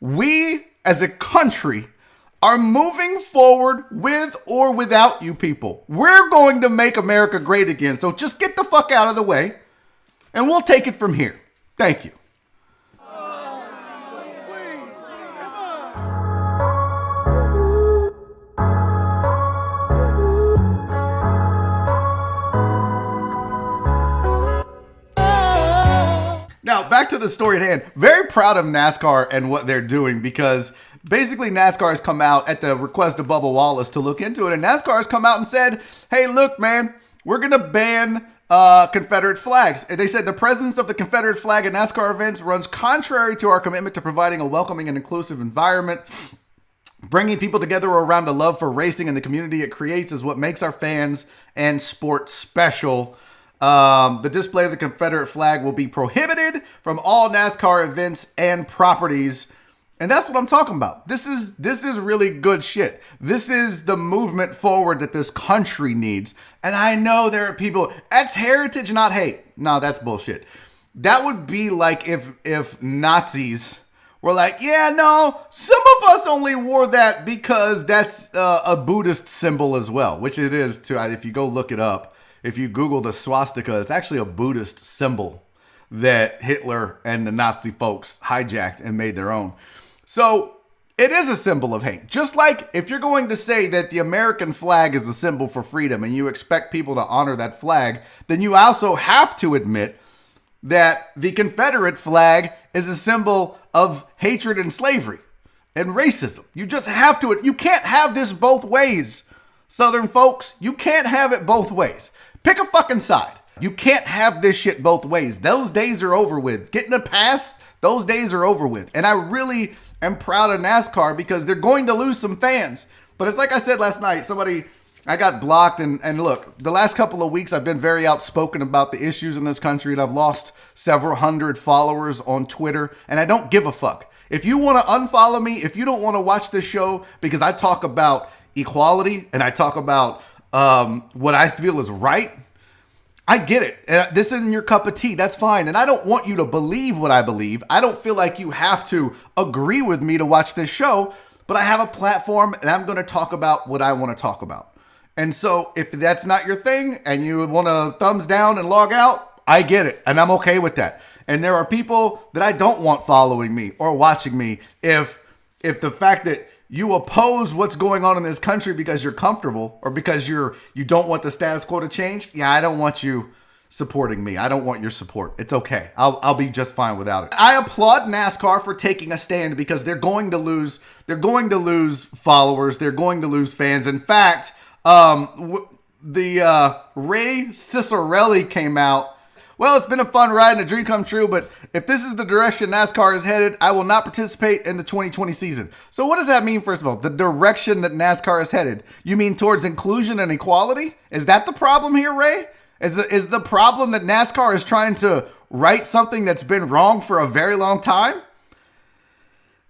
we as a country are moving forward with or without you people. We're going to make America great again. So just get the fuck out of the way and we'll take it from here. Thank you. Now, back to the story at hand. Very proud of NASCAR and what they're doing because basically NASCAR has come out at the request of Bubba Wallace to look into it. And NASCAR has come out and said, hey, look, man, we're going to ban Confederate flags. And they said the presence of the Confederate flag at NASCAR events runs contrary to our commitment to providing a welcoming and inclusive environment. Bringing people together around a love for racing and the community it creates is what makes our fans and sport special. The display of the Confederate flag will be prohibited from all NASCAR events and properties. And that's what I'm talking about. This is really good shit. This is the movement forward that this country needs. And I know there are people, that's heritage, not hate. No, that's bullshit. That would be like if Nazis were like, yeah, no, some of us only wore that because that's a Buddhist symbol as well, which it is too. If you go look it up. If you Google the swastika, it's actually a Buddhist symbol that Hitler and the Nazi folks hijacked and made their own. So it is a symbol of hate. Just like if you're going to say that the American flag is a symbol for freedom and you expect people to honor that flag, then you also have to admit that the Confederate flag is a symbol of hatred and slavery and racism. You just have to. You can't have this both ways, Southern folks. You can't have it both ways. Pick a fucking side. You can't have this shit both ways. Those days are over with. Getting a pass, those days are over with. And I really am proud of NASCAR because they're going to lose some fans. But it's like I said last night, I got blocked. And look, the last couple of weeks, I've been very outspoken about the issues in this country. And I've lost several hundred followers on Twitter. And I don't give a fuck. If you want to unfollow me, if you don't want to watch this show because I talk about equality and I talk about what I feel is right, I get it. This isn't your cup of tea. That's fine. And I don't want you to believe what I believe. I don't feel like you have to agree with me to watch this show, but I have a platform and I'm going to talk about what I want to talk about. And so if that's not your thing and you want to thumbs down and log out, I get it. And I'm okay with that. And there are people that I don't want following me or watching me if the fact that you oppose what's going on in this country because you're comfortable or because you don't want the status quo to change. Yeah, I don't want you supporting me. I don't want your support. It's okay. I'll be just fine without it. I applaud NASCAR for taking a stand because they're going to lose. They're going to lose followers. They're going to lose fans. In fact, the Ray Cicerelli came out. Well, it's been a fun ride and a dream come true, but if this is the direction NASCAR is headed, I will not participate in the 2020 season. So what does that mean, first of all? The direction that NASCAR is headed. You mean towards inclusion and equality? Is that the problem here, Ray? Is the problem that NASCAR is trying to right something that's been wrong for a very long time?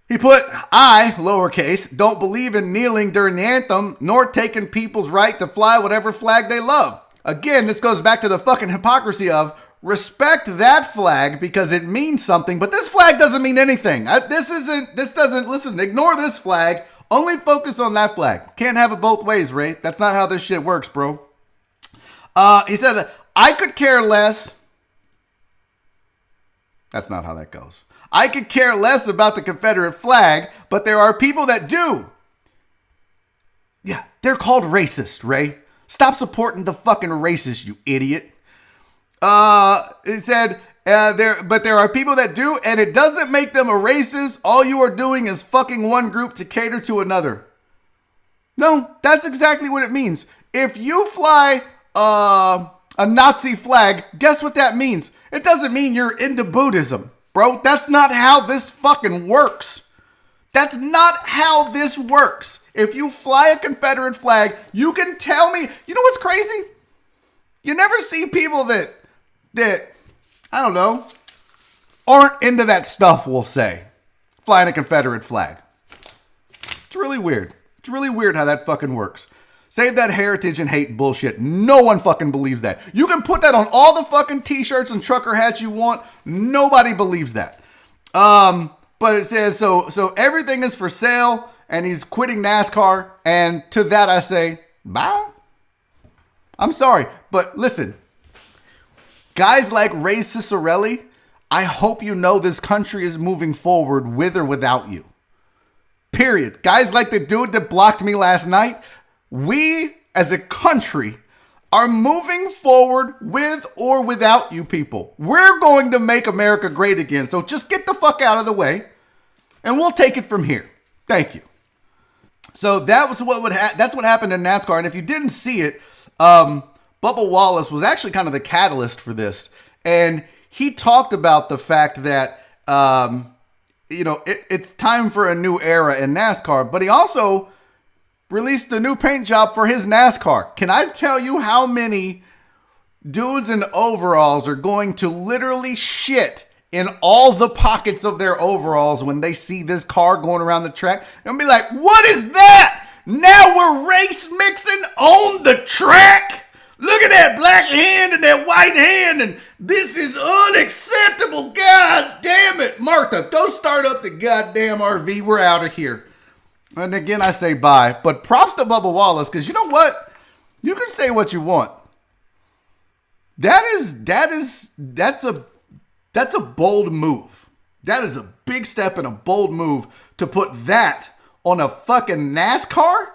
He put, I, lowercase, don't believe in kneeling during the anthem, nor taking people's right to fly whatever flag they love. Again, this goes back to the fucking hypocrisy of respect that flag because it means something, but this flag doesn't mean anything. Listen, ignore this flag. Only focus on that flag. Can't have it both ways, Ray. That's not how this shit works, bro. He said, I could care less. That's not how that goes. I could care less about the Confederate flag, but there are people that do. Yeah, they're called racist, Ray. Stop supporting the fucking racist, you idiot. It said, there are people that do, and it doesn't make them a racist. All you are doing is fucking one group to cater to another. No, that's exactly what it means. If you fly a Nazi flag, guess what that means? It doesn't mean you're into Buddhism, bro. That's not how this fucking works. That's not how this works. If you fly a Confederate flag, you can tell me, you know what's crazy? You never see people that, I don't know, aren't into that stuff, we'll say, flying a Confederate flag. It's really weird. It's really weird how that fucking works. Save that heritage and hate bullshit. No one fucking believes that. You can put that on all the fucking t-shirts and trucker hats you want. Nobody believes that. But it says, so everything is for sale, and he's quitting NASCAR. And to that I say, bye. I'm sorry, but listen, guys like Ray Ciccarelli, I hope you know this country is moving forward with or without you. Period. Guys like the dude that blocked me last night, we as a country are moving forward with or without you people. We're going to make America great again. So just get the fuck out of the way and we'll take it from here. Thank you. So that was that's what happened in NASCAR. And if you didn't see it, Bubba Wallace was actually kind of the catalyst for this. And he talked about the fact that, it's time for a new era in NASCAR, but he also released the new paint job for his NASCAR. Can I tell you how many dudes in overalls are going to literally shit in all the pockets of their overalls when they see this car going around the track? And be like, what is that? Now we're race mixing on the track? Look at that black hand and that white hand, and this is unacceptable. God damn it. Martha, go start up the goddamn RV. We're out of here. And again, I say bye. But props to Bubba Wallace, because you know what? You can say what you want. That's a bold move. That is a big step and a bold move to put that on a fucking NASCAR.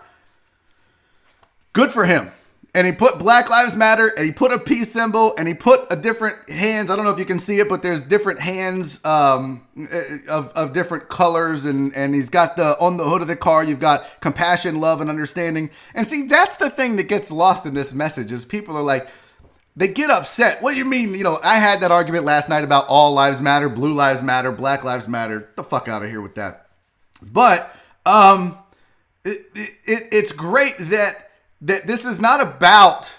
Good for him. And he put Black Lives Matter, and he put a peace symbol, and he put a different hands. I don't know if you can see it, but there's different hands of different colors, and he's got on the hood of the car, you've got compassion, love, and understanding. And see, that's the thing that gets lost in this message is people are like, they get upset. What do you mean? I had that argument last night about all lives matter, blue lives matter, black lives matter. Get the fuck out of here with that. But it's great that this is not about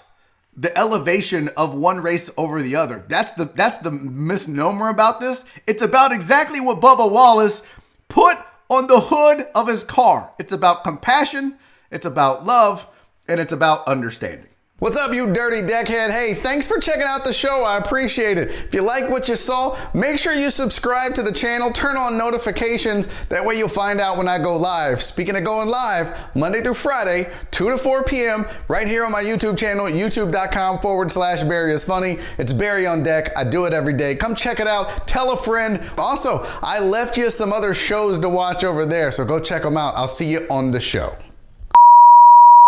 the elevation of one race over the other. That's the misnomer about this. It's about exactly what Bubba Wallace put on the hood of his car. It's about compassion, it's about love, and it's about understanding. What's up, you dirty deckhead? Hey, thanks for checking out the show. I appreciate it. If you like what you saw, make sure you subscribe to the channel, turn on notifications. That way you'll find out when I go live. Speaking of going live, Monday through Friday, 2 to 4 p.m., right here on my YouTube channel, youtube.com/barryisfunny. It's Barry on Deck. I do it every day. Come check it out. Tell a friend. Also, I left you some other shows to watch over there, so go check them out. I'll see you on the show.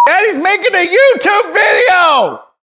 Daddy's making a YouTube video!